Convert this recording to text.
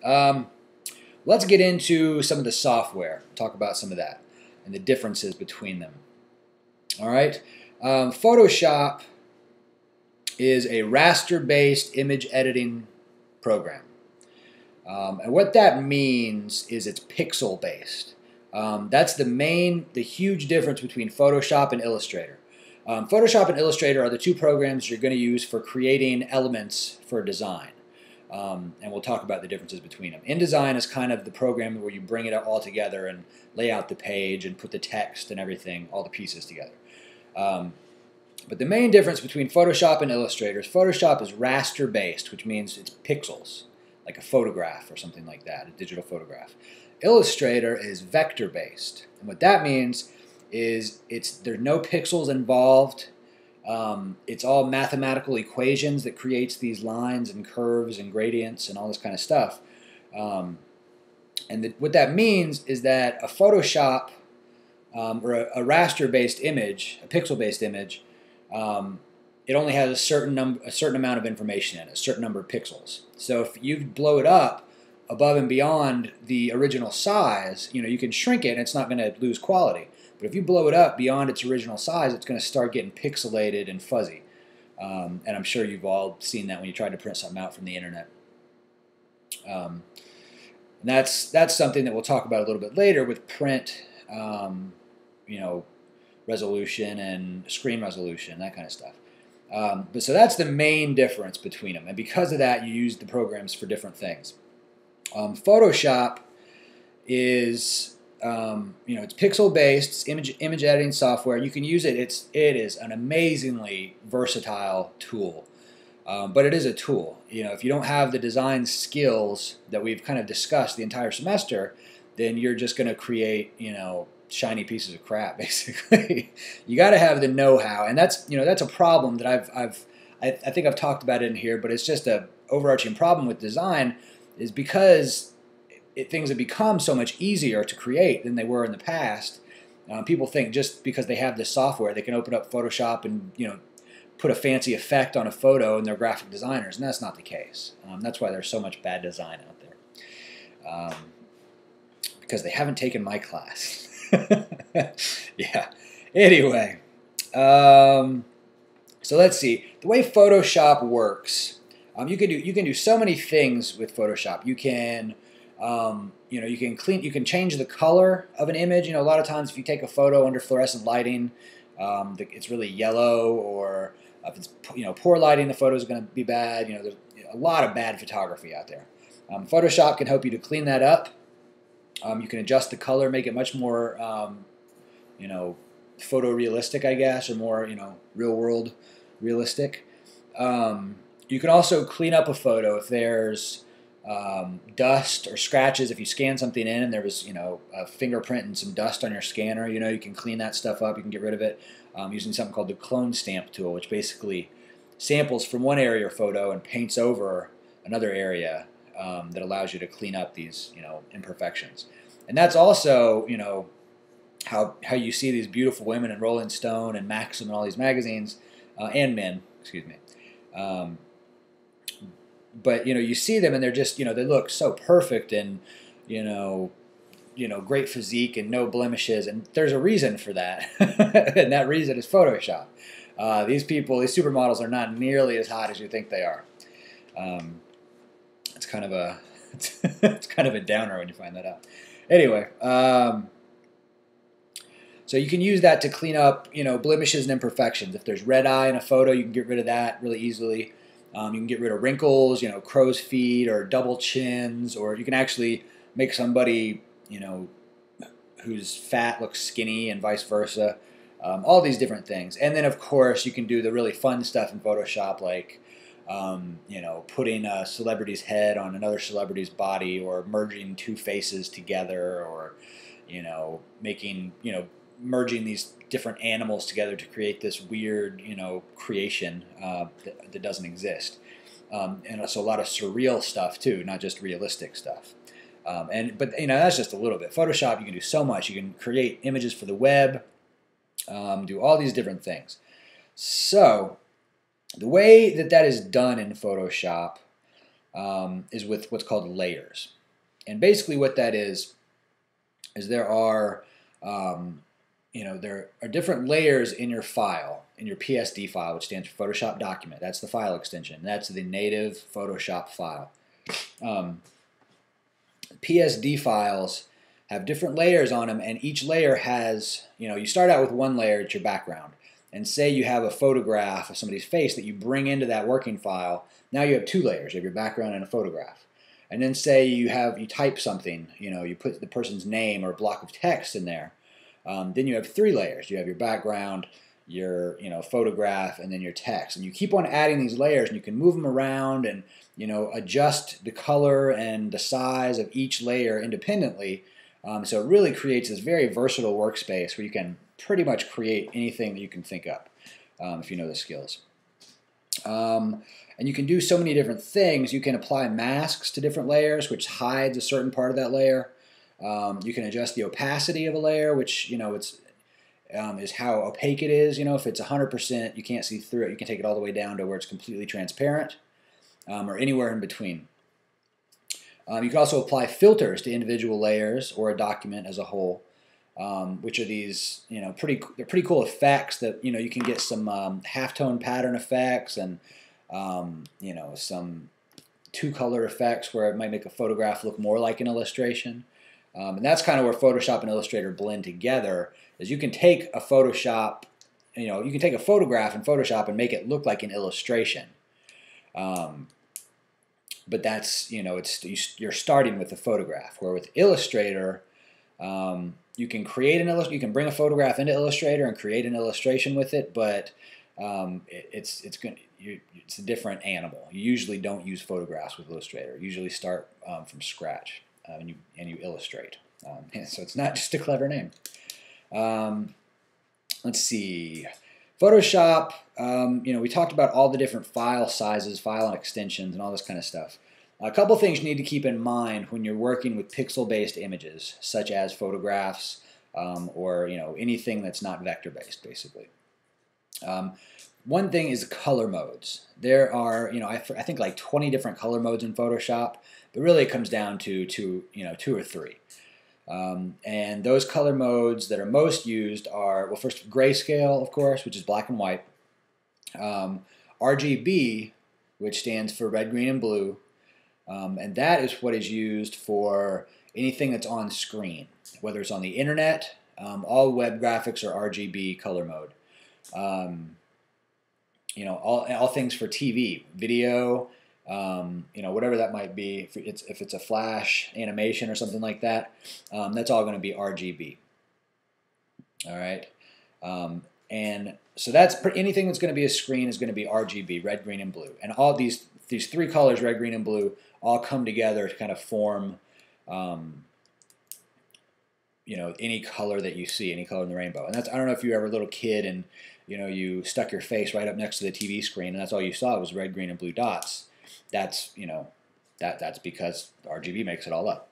Let's get into some of the software, talk about some of that and the differences between them. All right. Photoshop is a raster-based image editing program. And what that means is it's pixel-based. That's the huge difference between Photoshop and Illustrator. Photoshop and Illustrator are the two programs you're going to use for creating elements for a design. And we'll talk about the differences between them. InDesign is kind of the program where you bring it all together and lay out the page and put the text and everything, all the pieces together. But the main difference between Photoshop and Illustrator is Photoshop is raster-based, which means it's pixels, like a photograph or something like that, a digital photograph. Illustrator is vector-based, and what that means is there's no pixels involved. It's all mathematical equations that creates these lines and curves and gradients and all this kind of stuff. What that means is that a Photoshop or a raster-based image, a pixel-based image, it only has a certain amount of information in it, a certain number of pixels. So if you blow it up above and beyond the original size, you can shrink it and it's not going to lose quality. But if you blow it up beyond its original size, it's going to start getting pixelated and fuzzy. And I'm sure you've all seen that when you tried to print something out from the internet. And that's something that we'll talk about a little bit later with print, resolution and screen resolution, that kind of stuff. So that's the main difference between them. And because of that, you use the programs for different things. Photoshop is, it's pixel-based, it's image editing software. You can use it. It is an amazingly versatile tool. But it is a tool. If you don't have the design skills that we've kind of discussed the entire semester, then you're just going to create, shiny pieces of crap, basically. You got to have the know-how, and that's a problem that I think I've talked about it in here, but it's just a overarching problem with design, is because things have become so much easier to create than they were in the past. People think just because they have this software, they can open up Photoshop and put a fancy effect on a photo, and they're graphic designers, and that's not the case. That's why there's so much bad design out there, because they haven't taken my class. Yeah. Anyway, so let's see. The way Photoshop works, you can do so many things with Photoshop. You can you can change the color of an image. A lot of times if you take a photo under fluorescent lighting, it's really yellow, or if it's poor lighting, the photo is going to be bad. There's a lot of bad photography out there. Photoshop can help you to clean that up. You can adjust the color, make it much more, photorealistic, I guess, or more, real-world realistic. You can also clean up a photo if there's dust or scratches. If you scan something in and there was, a fingerprint and some dust on your scanner, you can clean that stuff up. You can get rid of it using something called the clone stamp tool, which basically samples from one area or photo and paints over another area. That allows you to clean up these, imperfections. And that's also, how you see these beautiful women in Rolling Stone and Maxim and all these magazines, and men, excuse me. But, you see them and they're just, they look so perfect and, great physique and no blemishes. And there's a reason for that. And that reason is Photoshop. These supermodels are not nearly as hot as you think they are. It's kind of a it's kind of a downer when you find that out. Anyway, so you can use that to clean up, blemishes and imperfections. If there's red eye in a photo, you can get rid of that really easily. You can get rid of wrinkles, crow's feet or double chins, or you can actually make somebody, who's fat look skinny and vice versa. All these different things. And then, of course, you can do the really fun stuff in Photoshop, like putting a celebrity's head on another celebrity's body, or merging two faces together, or, making, merging these different animals together to create this weird, creation that doesn't exist. And so a lot of surreal stuff too, not just realistic stuff. But that's just a little bit. Photoshop, you can do so much. You can create images for the web, do all these different things. So the way that is done in Photoshop, is with what's called layers. And basically what that is there are there are different layers in your file, in your PSD file, which stands for Photoshop Document. That's the file extension. That's the native Photoshop file. PSD files have different layers on them, and each layer has, you start out with one layer, it's your background. And say you have a photograph of somebody's face that you bring into that working file. Now you have two layers. You have your background and a photograph. And then say you type something, you put the person's name or a block of text in there. Then you have three layers. You have your background, your photograph, and then your text. And you keep on adding these layers, and you can move them around and adjust the color and the size of each layer independently. So it really creates this very versatile workspace where you can pretty much create anything that you can think up if you know the skills. And you can do so many different things. You can apply masks to different layers, which hides a certain part of that layer. You can adjust the opacity of a layer, which is how opaque it is. If it's 100%, you can't see through it. You can take it all the way down to where it's completely transparent, or anywhere in between. You can also apply filters to individual layers or a document as a whole, which are these they're pretty cool effects that you can get some halftone pattern effects and some two-color effects where it might make a photograph look more like an illustration. And that's kind of where Photoshop and Illustrator blend together. Is you can take a Photoshop, you can take a photograph in Photoshop and make it look like an illustration. But that's you're starting with the photograph. Where with Illustrator, you can create you can bring a photograph into Illustrator and create an illustration with it, but it's a different animal. You usually don't use photographs with Illustrator. You usually start from scratch and you illustrate. So it's not just a clever name. Let's see. Photoshop, we talked about all the different file sizes, file and extensions, and all this kind of stuff. A couple things you need to keep in mind when you're working with pixel-based images, such as photographs or anything that's not vector-based, basically. One thing is color modes. There are, I think like 20 different color modes in Photoshop, but really it comes down to two or three. And those color modes that are most used are, well, first grayscale, of course, which is black and white. RGB, which stands for red, green, and blue. And that is what is used for anything that's on screen, whether it's on the internet. All web graphics are RGB color mode. All things for TV, video, whatever that might be. If it's a flash animation or something like that, that's all going to be RGB. All right, and so that's anything that's going to be a screen is going to be RGB, red, green, and blue. And all these three colors, red, green, and blue, all come together to kind of form, any color that you see, any color in the rainbow. And that's, I don't know if you were ever a little kid and you stuck your face right up next to the TV screen and that's all you saw was red, green, and blue dots. That's that's because RGB makes it all up.